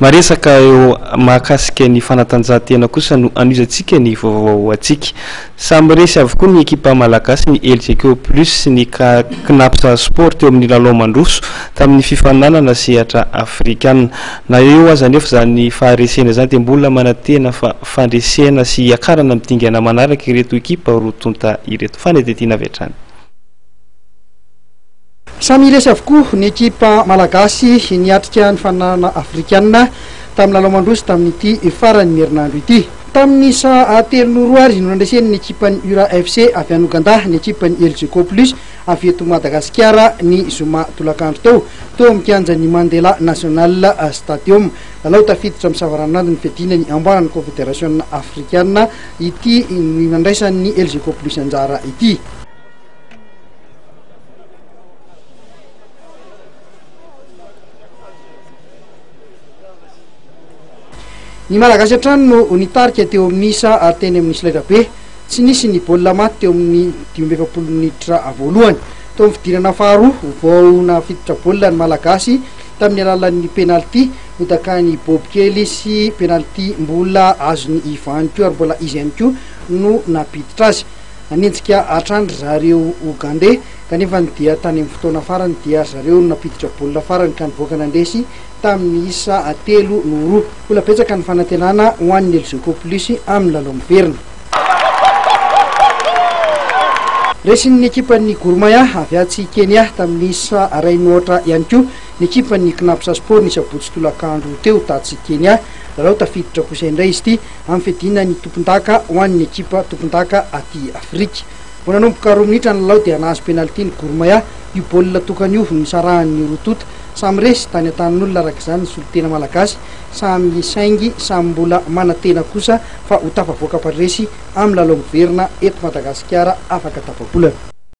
maresaka eo mahakasika ny fanatanjahantena kosa no anizantsika ny vaovao atsika. Samy resy avokoa ny ekipa malagasy ny LGK plus ny Knapsa Sport eo amin'ny lalao mandroso tamin'ny fifananana sehatra afrikana. Na eo aza nefa zany faharesena zany dia mbola manatena fa fandresena sy akarana mitingana manaraka ireto ekipa rotonta ireto fanetetina avy hatrany. Samy resy avokoa ny ekipa malagasy niatrika ny fananana afrikana tamin'ny lalao mandroso tamin'ity farany herinandro ity. Tamin'ny sa telo roa ary no nandresen'ny ekipan'ny Ura FC avy any Ouganda ny ekipan'ny LGK plus avy eto Madagasikara ny zoma tolakandro teo amin'ny kianjan'ny Mandela National Stadium. Lalao tafiditra amin'ny savaranandro ny fiadina ny ambanan'ny Confédération africaine ity ny nandraisan'ny LGK plus anjara ity. Ny malagasy hatrany no nitarika teo amin'ny teny amin'ny Silairabe, tsy nisy ny baolina maty teo amin'ny 20 minitra voalohany. Teo amin'ny fidirana faharoa vao nafiditra baolina ny malagasy tamin'ny alalan'ny penalty notakan'ny Bob Kely sy penalty mbola azony Ivan koa ary mbola izy ihany koa no napiditra azy. Nanenjika hatrany zareo Ougandais kanefa dia tany amin'ny fotoana farany dia zareo napiditra baolina farany ka nivoaka nandresy tamin'ny isa 3-0. Mbola betsaka ny fanantenana ho an'ny LGK plus amin'ny lalao miverina. Resin'ny ekipan'ny Gor Mahia avy atsy Kenya tamin'ny isa 2-0 ihany koa ny ekipan'ny Knapsa Sport ny sabotsy tolakandro teo tatsy Kenya. Lalao tafiditra kosa indray izy ity amin'ny fiadina ny tompon-daka ho an'ny ekipa tompon-daka aty Afrika. Mbola nanomboka 2 minitra ny lalao dia nahazo penalty ny Gor Mahia. Io baolina tokany io nisarahan'ny rotota. Samy resy tany an-tanin'olona araka izany ny solitena malagasy, samy saingy samy mbola manatena kosa fa ho tafavoaka padresy amin'ny lalao miverina eto Madagasikara afaka tapabolana.